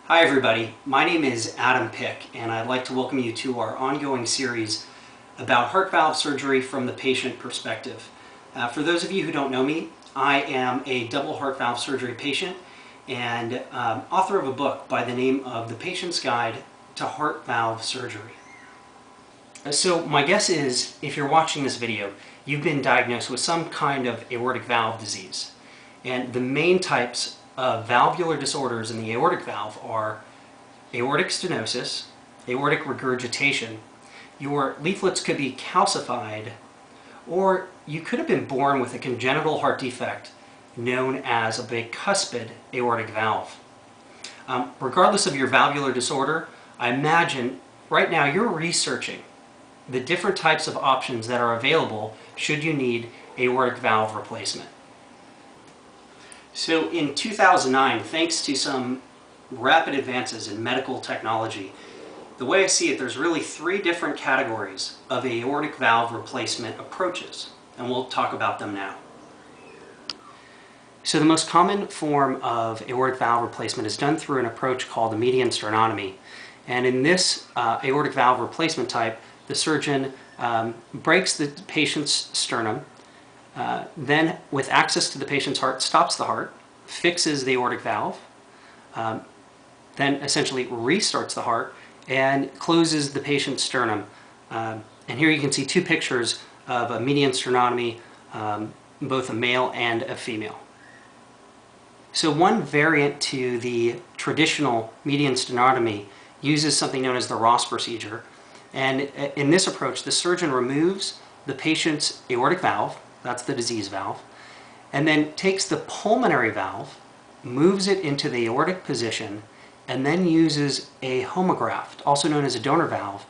Hi everybody, my name is Adam Pick and I'd like to welcome you to our ongoing series about heart valve surgery from the patient perspective. For those of you who don't know me, I am a double heart valve surgery patient and author of a book by the name of The Patient's Guide to Heart Valve Surgery. So my guess is, if you're watching this video, you've been diagnosed with some kind of aortic valve disease. And the main types of valvular disorders in the aortic valve are aortic stenosis, aortic regurgitation, your leaflets could be calcified, or you could have been born with a congenital heart defect known as a bicuspid aortic valve. Regardless of your valvular disorder, I imagine right now you're researching the different types of options that are available should you need aortic valve replacement. So in 2009, thanks to some rapid advances in medical technology, the way I see it, there's really three different categories of aortic valve replacement approaches, and we'll talk about them now. So the most common form of aortic valve replacement is done through an approach called a median sternotomy. And in this aortic valve replacement type, the surgeon breaks the patient's sternum, then with access to the patient's heart, stops the heart, fixes the aortic valve, then essentially restarts the heart and closes the patient's sternum. And here you can see two pictures of a median sternotomy, both a male and a female. So one variant to the traditional median sternotomy uses something known as the Ross procedure. And in this approach, the surgeon removes the patient's aortic valve, that's the disease valve, and then takes the pulmonary valve, moves it into the aortic position, and then uses a homograft, also known as a donor valve,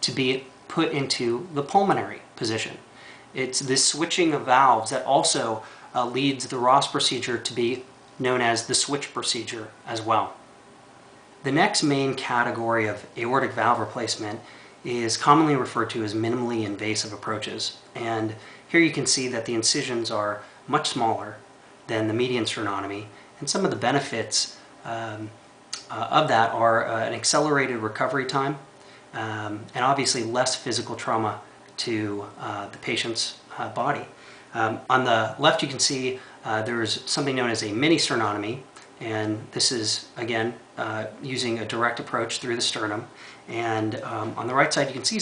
to be put into the pulmonary position. It's this switching of valves that also leads the Ross procedure to be known as the switch procedure as well. The next main category of aortic valve replacement is commonly referred to as minimally invasive approaches. And here you can see that the incisions are much smaller than the median sternotomy, and some of the benefits of that are an accelerated recovery time and obviously less physical trauma to the patient's body. On the left you can see there's something known as a mini sternotomy, and this is again using a direct approach through the sternum. And on the right side you can see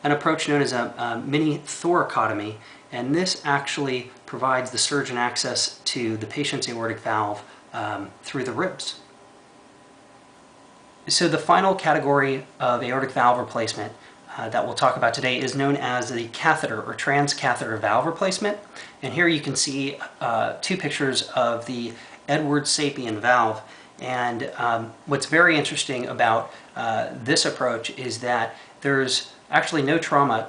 an approach known as a mini thoracotomy, and this actually provides the surgeon access to the patient's aortic valve through the ribs. So the final category of aortic valve replacement that we'll talk about today is known as the catheter or transcatheter valve replacement. And here you can see two pictures of the Edwards sapien valve. And what's very interesting about this approach is that there's actually no trauma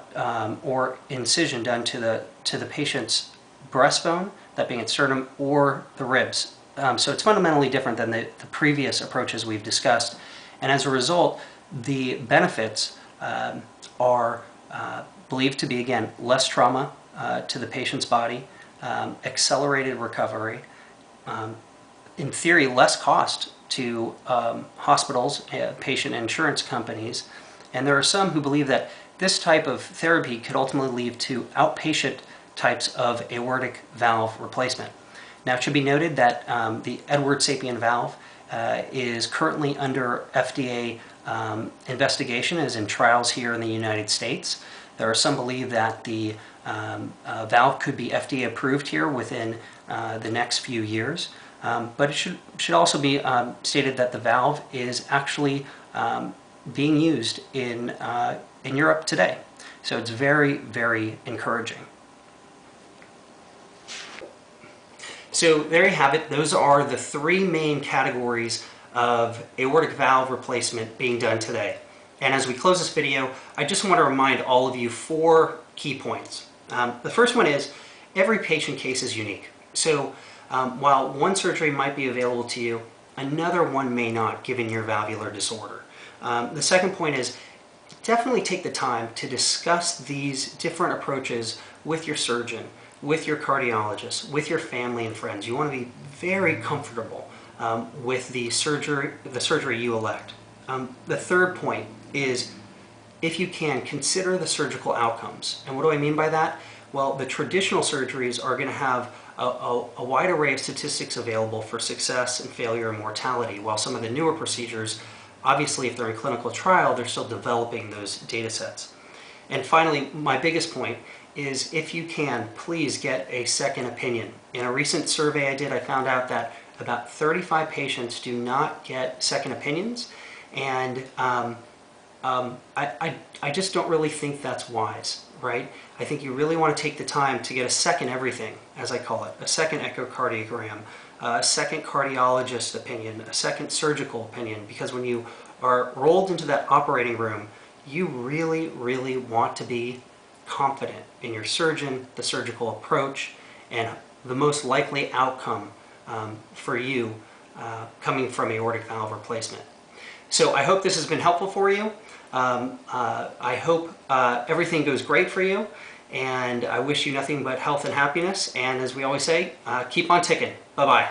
or incision done to the patient's breastbone, that being its sternum, or the ribs. So it's fundamentally different than the previous approaches we've discussed. And as a result, the benefits are believed to be, again, less trauma to the patient's body, accelerated recovery, in theory, less cost to hospitals, patient insurance companies, and there are some who believe that this type of therapy could ultimately lead to outpatient types of aortic valve replacement. Now, it should be noted that the Edwards sapien valve is currently under FDA investigation, as in trials here in the United States. There are some believe that the valve could be FDA approved here within the next few years. But it should also be stated that the valve is actually being used in Europe today. So it's very, very encouraging. So there you have it. Those are the three main categories of aortic valve replacement being done today. And as we close this video, I just want to remind all of you four key points. The first one is every patient case is unique. So while one surgery might be available to you, another one may not, given your valvular disorder. The second point is definitely take the time to discuss these different approaches with your surgeon, with your cardiologist, with your family and friends. You want to be very comfortable with the surgery you elect. The third point is, if you can, consider the surgical outcomes. And what do I mean by that? Well, the traditional surgeries are going to have a wide array of statistics available for success and failure and mortality, while some of the newer procedures, obviously if they're in clinical trial, they're still developing those data sets. And finally, my biggest point is, if you can, please get a second opinion. In a recent survey I did, I found out that about 35 patients do not get second opinions, and I just don't really think that's wise, right? I think you really want to take the time to get a second everything, as I call it, a second echocardiogram, a second cardiologist opinion, a second surgical opinion, because when you are rolled into that operating room, you really, really want to be confident in your surgeon, the surgical approach, and the most likely outcome for you coming from aortic valve replacement. So I hope this has been helpful for you. I hope everything goes great for you, and I wish you nothing but health and happiness. And as we always say, keep on ticking. Bye-bye.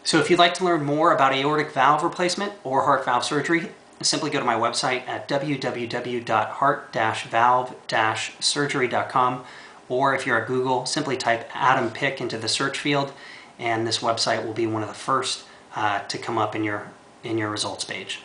So if you'd like to learn more about aortic valve replacement or heart valve surgery, simply go to my website at www.heart-valve-surgery.com, or if you're at Google, simply type Adam Pick into the search field, and this website will be one of the first to come up in your results page.